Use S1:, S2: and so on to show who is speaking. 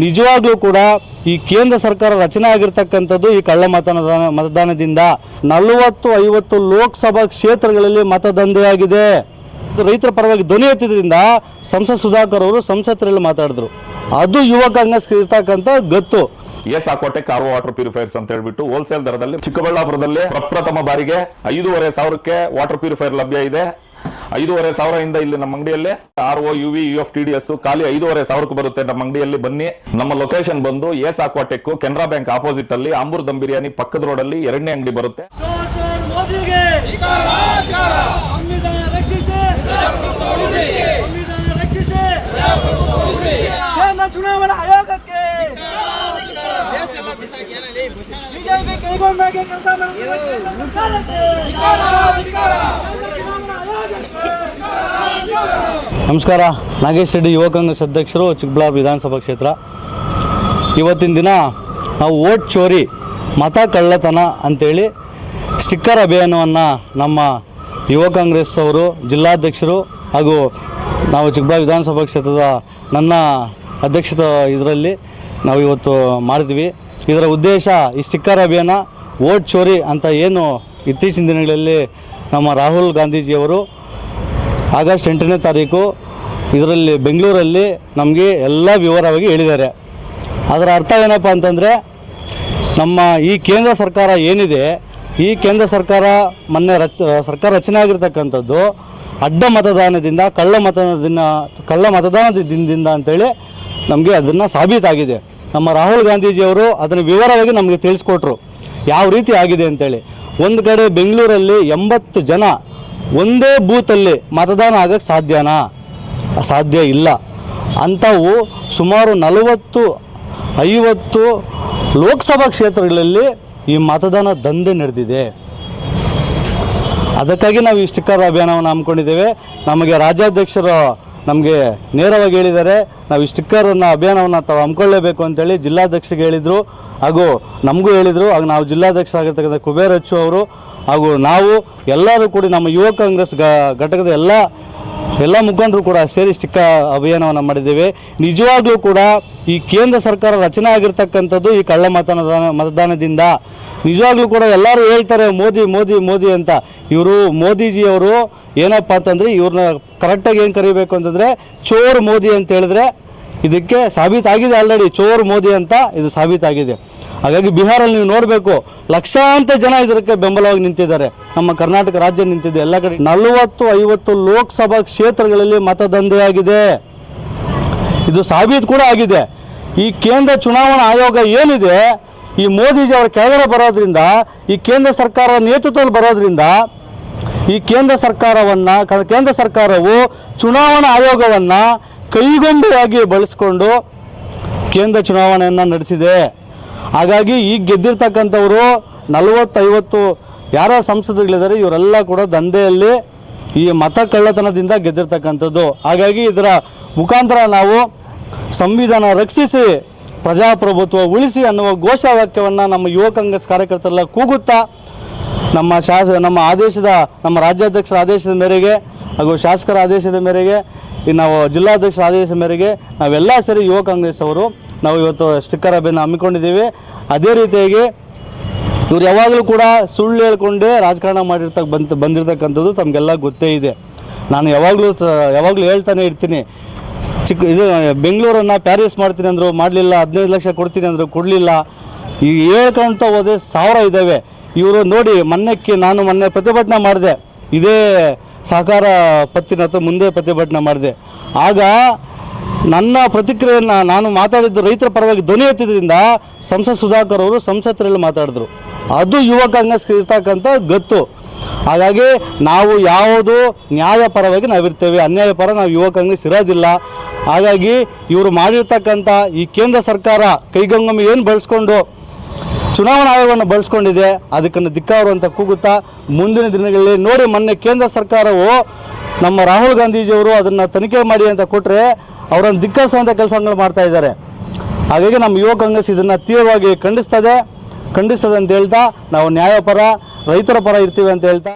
S1: ನಿಜವಾಗ್ಲೂ ಕೂಡ ಈ ಕೇಂದ್ರ ಸರ್ಕಾರ ರಚನೆ ಆಗಿರ್ತಕ್ಕಂಥದ್ದು ಈ ಕಳ್ಳ ಮತದಾನದಿಂದ 40-50 ಲೋಕಸಭಾ ಕ್ಷೇತ್ರಗಳಲ್ಲಿ ಮತದಂಧೆಯಾಗಿದೆ. ರೈತರ ಪರವಾಗಿ ಧ್ವನಿ ಎತ್ತಿದ್ರಿಂದ ಸಂಸತ್ ಸುಧಾಕರ್ ಅವರು ಸಂಸತ್ತರಲ್ಲಿ ಮಾತಾಡಿದ್ರು. ಅದು ಯುವ ಕಾಂಗ್ರೆಸ್ ಇರ್ತಕ್ಕಂಥ ಗತ್ತು.
S2: ಸಾಕೋಟೆ ಕಾರ್ವ ವಾಟರ್ ಪ್ಯೂರಿಫೈರ್ಸ್ ಅಂತ ಹೇಳ್ಬಿಟ್ಟು ಹೋಲ್ಸೇಲ್ ದರದಲ್ಲಿ ಚಿಕ್ಕಬಳ್ಳಾಪುರದಲ್ಲಿ ಪ್ರಪ್ರಥಮ ಬಾರಿಗೆ 5,500ಕ್ಕೆ ವಾಟರ್ ಪ್ಯೂರಿಫೈರ್ ಲಭ್ಯ ಇದೆ. 5,500 ಇಲ್ಲಿ ನಮ್ಮ ಅಂಗಡಿಯಲ್ಲಿ RO UV UF TDS ಖಾಲಿ 5,500ಕ್ಕೆ ಬರುತ್ತೆ. ನಮ್ಮ ಅಂಗಡಿಯಲ್ಲಿ ಬನ್ನಿ. ನಮ್ಮ ಲೊಕೇಶನ್ ಬಂದು ಸಾಕೋಟೆಕ್ ಕೆನರಾ ಬ್ಯಾಂಕ್ ಆಪೋಸಿಟ್ ಅಲ್ಲಿ ಆಂಬೂರ್ ದಮ್ ಬಿರಿಯಾನಿ ಪಕ್ಕದ ರೋಡ್ ಅಲ್ಲಿ 2ನೇ ಅಂಗಡಿ ಬರುತ್ತೆ.
S3: ಚುನಾವಣಾ ಆಯೋಗಕ್ಕೆ
S1: ನಮಸ್ಕಾರ. ನಾಗೇಶ್ ರೆಡ್ಡಿ, ಯುವ ಕಾಂಗ್ರೆಸ್ ಅಧ್ಯಕ್ಷರು, ಚಿಕ್ಕಬಳ್ಳಾಪುರ ವಿಧಾನಸಭಾ ಕ್ಷೇತ್ರ. ಇವತ್ತಿನ ದಿನ ನಾವು ವೋಟ್ ಚೋರಿ, ಮತ ಕಳ್ಳತನ ಅಂಥೇಳಿ ಸ್ಟಿಕ್ಕರ್ ಅಭಿಯಾನವನ್ನು ನಮ್ಮ ಯುವ ಕಾಂಗ್ರೆಸ್ ಅವರು ಜಿಲ್ಲಾಧ್ಯಕ್ಷರು ಹಾಗೂ ನಾವು ಚಿಕ್ಕಬಳ್ಳಾಪುರ ವಿಧಾನಸಭಾ ಕ್ಷೇತ್ರದ ನನ್ನ ಅಧ್ಯಕ್ಷತೆ ಇದರಲ್ಲಿ ನಾವು ಇವತ್ತು ಮಾಡಿದ್ವಿ. ಇದರ ಉದ್ದೇಶ ಈ ಸ್ಟಿಕ್ಕರ್ ಅಭಿಯಾನ ವೋಟ್ ಚೋರಿ ಅಂತ ಏನು ಇತ್ತೀಚಿನ ದಿನಗಳಲ್ಲಿ ನಮ್ಮ ರಾಹುಲ್ ಗಾಂಧೀಜಿಯವರು ಆಗಸ್ಟ್ 8ನೇ ತಾರೀಕು ಇದರಲ್ಲಿ ಬೆಂಗಳೂರಲ್ಲಿ ನಮಗೆ ಎಲ್ಲ ವಿವರವಾಗಿ ಹೇಳಿದ್ದಾರೆ. ಅದರ ಅರ್ಥ ಏನಪ್ಪ ಅಂತಂದರೆ, ನಮ್ಮ ಈ ಕೇಂದ್ರ ಸರ್ಕಾರ ಏನಿದೆ, ಈ ಕೇಂದ್ರ ಸರ್ಕಾರ ಮೊನ್ನೆ ಸರ್ಕಾರ ರಚನೆ ಆಗಿರ್ತಕ್ಕಂಥದ್ದು ಅಡ್ಡ ಮತದಾನದಿಂದ ಕಳ್ಳ ಮತದಾನದಿಂದ ಅಂತೇಳಿ ನಮಗೆ ಅದನ್ನು ಸಾಬೀತಾಗಿದೆ. ನಮ್ಮ ರಾಹುಲ್ ಗಾಂಧೀಜಿಯವರು ಅದನ್ನು ವಿವರವಾಗಿ ನಮಗೆ ತಿಳಿಸ್ಕೊಟ್ರು ಯಾವ ರೀತಿ ಆಗಿದೆ ಅಂತೇಳಿ. ಒಂದು ಕಡೆ ಬೆಂಗಳೂರಲ್ಲಿ 80 ಜನ ಒಂದೇ ಬೂತಲ್ಲಿ ಮತದಾನ ಆಗೋಕ್ಕೆ ಸಾಧ್ಯ ಇಲ್ಲ. ಅಂಥವು ಸುಮಾರು 40-50 ಲೋಕಸಭಾ ಕ್ಷೇತ್ರಗಳಲ್ಲಿ ಈ ಮತದಾನ ದಂಧೆ ನಡೆದಿದೆ. ಅದಕ್ಕಾಗಿ ನಾವು ಈ ಸ್ಟಿಕ್ಕರ್ ಅಭಿಯಾನವನ್ನು ಹಮ್ಮಿಕೊಂಡಿದ್ದೇವೆ. ನಮಗೆ ರಾಜ್ಯಾಧ್ಯಕ್ಷರು ನಮಗೆ ನೇರವಾಗಿ ಹೇಳಿದ್ದಾರೆ, ನಾವು ಈ ಸ್ಟಿಕ್ಕರನ್ನು ಅಭಿಯಾನವನ್ನು ತಾವು ಹಮ್ಮಿಕೊಳ್ಳೇಬೇಕು ಅಂತೇಳಿ ಜಿಲ್ಲಾಧ್ಯಕ್ಷರಿಗೆ ಹೇಳಿದರು, ಹಾಗೂ ನಮಗೂ ಹೇಳಿದರು. ಹಾಗೂ ನಾವು ಜಿಲ್ಲಾಧ್ಯಕ್ಷರಾಗಿರ್ತಕ್ಕಂಥ ಕುಬೇರ್ ಅಚ್ಚು ಅವರು ಹಾಗೂ ನಾವು ಎಲ್ಲರೂ ಕೂಡಿ ನಮ್ಮ ಯುವ ಕಾಂಗ್ರೆಸ್ ಘಟಕದ ಎಲ್ಲ ಮುಖಂಡರು ಕೂಡ ಸೇರಿ ಸ್ಟಿಕ್ಕರ್ ಅಭಿಯಾನವನ್ನು ಮಾಡಿದ್ದೇವೆ. ನಿಜವಾಗ್ಲೂ ಕೂಡ ಈ ಕೇಂದ್ರ ಸರ್ಕಾರ ರಚನೆ ಆಗಿರ್ತಕ್ಕಂಥದ್ದು ಈ ಕಳ್ಳ ಮತದಾನದಿಂದ. ನಿಜವಾಗ್ಲೂ ಕೂಡ ಎಲ್ಲರೂ ಹೇಳ್ತಾರೆ ಮೋದಿ ಮೋದಿ ಮೋದಿ ಅಂತ. ಇವರು ಮೋದಿಜಿಯವರು ಏನಪ್ಪ ಅಂತಂದರೆ ಇವ್ರನ್ನ ಕರೆಕ್ಟಾಗಿ ಏನು ಕರಿಬೇಕು ಅಂತಂದರೆ ಚೋರ್ ಮೋದಿ ಅಂತ ಹೇಳಿದ್ರೆ ಇದಕ್ಕೆ ಸಾಬೀತಾಗಿದೆ. ಆಲ್ರೆಡಿ ಚೋರ್ ಮೋದಿ ಅಂತ ಇದು ಸಾಬೀತಾಗಿದೆ. ಹಾಗಾಗಿ ಬಿಹಾರಲ್ಲಿ ನೀವು ನೋಡಬೇಕು, ಲಕ್ಷಾಂತರ ಜನ ಇದಕ್ಕೆ ಬೆಂಬಲವಾಗಿ ನಿಂತಿದ್ದಾರೆ. ನಮ್ಮ ಕರ್ನಾಟಕ ರಾಜ್ಯ ನಿಂತಿದೆ. ಎಲ್ಲ ಕಡೆ 40-50 ಲೋಕಸಭಾ ಕ್ಷೇತ್ರಗಳಲ್ಲಿ ಮತದಂಧೆಯಾಗಿದೆ. ಇದು ಸಾಬೀತು ಕೂಡ ಆಗಿದೆ. ಈ ಕೇಂದ್ರ ಚುನಾವಣಾ ಆಯೋಗ ಏನಿದೆ, ಈ ಮೋದಿಜಿ ಅವರ ಕೆಳಗಡೆ ಬರೋದ್ರಿಂದ, ಈ ಕೇಂದ್ರ ಸರ್ಕಾರ ನೇತೃತ್ವದಲ್ಲಿ ಬರೋದ್ರಿಂದ ಈ ಕೇಂದ್ರ ಸರ್ಕಾರವು ಚುನಾವಣಾ ಆಯೋಗವನ್ನು ಕೈಗೊಂಬೆಯಾಗಿ ಬಳಸಿಕೊಂಡು ಕೇಂದ್ರ ಚುನಾವಣೆಯನ್ನು ನಡೆಸಿದೆ. ಹಾಗಾಗಿ ಈಗ ಗೆದ್ದಿರ್ತಕ್ಕಂಥವರು 40-50 ಯಾರ ಸಂಸದರುಗಳಿದ್ದಾರೆ, ಇವರೆಲ್ಲ ಕೂಡ ದಂಧೆಯಲ್ಲಿ ಈ ಮತ ಕಳ್ಳತನದಿಂದ ಗೆದ್ದಿರ್ತಕ್ಕಂಥದ್ದು. ಹಾಗಾಗಿ ಇದರ ಮುಖಾಂತರ ನಾವು ಸಂವಿಧಾನ ರಕ್ಷಿಸಿ ಪ್ರಜಾಪ್ರಭುತ್ವ ಉಳಿಸಿ ಅನ್ನುವ ಘೋಷವಾಕ್ಯವನ್ನು ನಮ್ಮ ಯುವ ಕಾಂಗ್ರೆಸ್ ಕಾರ್ಯಕರ್ತರೆಲ್ಲ ಕೂಗುತ್ತಾ ನಮ್ಮ ರಾಜ್ಯಾಧ್ಯಕ್ಷರ ಆದೇಶದ ಮೇರೆಗೆ ಹಾಗೂ ಶಾಸಕರ ಆದೇಶದ ಮೇರೆಗೆ ನಾವು ಜಿಲ್ಲಾಧ್ಯಕ್ಷರ ಆದೇಶದ ಮೇರೆಗೆ ನಾವೆಲ್ಲ ಸೇರಿ ಯುವ ಕಾಂಗ್ರೆಸ್ ಅವರು ನಾವು ಇವತ್ತು ಸ್ಟಿಕ್ಕರ್ ಅಭಿಯಾನ ಹಮ್ಮಿಕೊಂಡಿದ್ದೀವಿ. ಅದೇ ರೀತಿಯಾಗಿ ಇವ್ರು ಯಾವಾಗಲೂ ಕೂಡ ಸುಳ್ಳು ಹೇಳ್ಕೊಂಡೇ ರಾಜಕಾರಣ ಬಂದಿರತಕ್ಕಂಥದ್ದು ತಮಗೆಲ್ಲ ಗೊತ್ತೇ ಇದೆ. ನಾನು ಯಾವಾಗಲೂ ಹೇಳ್ತಾನೆ ಇರ್ತೀನಿ, ಬೆಂಗಳೂರನ್ನು ಪ್ಯಾರಿಸ್ ಮಾಡ್ತೀನಿ ಅಂದರು, ಮಾಡಲಿಲ್ಲ. 15 ಲಕ್ಷ ಕೊಡ್ತೀನಿ ಅಂದರು, ಕೊಡಲಿಲ್ಲ. ಈಗ ಹೇಳ್ಕೊಳ್ತಾ ಹೋದರೆ 1000 ಇದ್ದಾವೆ. ಇವರು ನೋಡಿ, ನಾನು ಮೊನ್ನೆ ಪ್ರತಿಭಟನೆ ಮಾಡಿದೆ, ಇದೇ ಸಹಕಾರ ಪತ್ತಿನ ಹತ್ರ ಮುಂದೆ ಪ್ರತಿಭಟನೆ ಮಾಡಿದೆ. ಆಗ ನನ್ನ ಪ್ರತಿಕ್ರಿಯೆಯನ್ನು ನಾನು ಮಾತಾಡಿದ್ದು ರೈತರ ಪರವಾಗಿ ಧ್ವನಿ ಎತ್ತಿದ್ರಿಂದ ಸಂಸತ್ ಸುಧಾಕರ್ ಅವರು ಸಂಸತ್ತರಲ್ಲಿ ಮಾತಾಡಿದ್ರು. ಅದು ಯುವ ಕಾಂಗ್ರೆಸ್ ಇರ್ತಕ್ಕಂಥ ಗತ್ತು. ಹಾಗಾಗಿ ನಾವು ಯಾವುದು ನ್ಯಾಯ ಪರವಾಗಿ ನಾವಿರ್ತೇವೆ, ಅನ್ಯಾಯ ಪರ ನಾವು ಯುವ ಕಾಂಗ್ರೆಸ್ ಇರೋದಿಲ್ಲ. ಹಾಗಾಗಿ ಇವರು ಮಾಡಿರ್ತಕ್ಕಂಥ ಈ ಕೇಂದ್ರ ಸರ್ಕಾರ ಕೈಗಂಗಮ್ಮಿ ಏನು ಬಳಸ್ಕೊಂಡು ಚುನಾವಣಾ ಆಯೋಗವನ್ನು ಬಳಸ್ಕೊಂಡಿದೆ, ಅದಕ್ಕನ್ನು ಧಿಕ್ಕಾರು ಅಂತ ಕೂಗುತ್ತಾ ಮುಂದಿನ ದಿನಗಳಲ್ಲಿ ನೋಡಿ, ಮೊನ್ನೆ ಕೇಂದ್ರ ಸರ್ಕಾರವು ನಮ್ಮ ರಾಹುಲ್ ಗಾಂಧೀಜಿಯವರು ಅದನ್ನು ತನಿಖೆ ಮಾಡಿ ಅಂತ ಕೊಟ್ಟರೆ ಅವರನ್ನು ಧಿಕ್ಕರಿಸುವಂಥ ಕೆಲಸಗಳು ಮಾಡ್ತಾ ಇದ್ದಾರೆ. ಹಾಗಾಗಿ ನಮ್ಮ ಯುವ ಕಾಂಗ್ರೆಸ್ ಇದನ್ನು ತೀವ್ರವಾಗಿ ಖಂಡಿಸ್ತದೆ ಅಂತ ಹೇಳ್ತಾ ನಾವು ನ್ಯಾಯಪರ ರೈತರ ಪರ ಇರ್ತೀವಿ ಅಂತ ಹೇಳ್ತಾ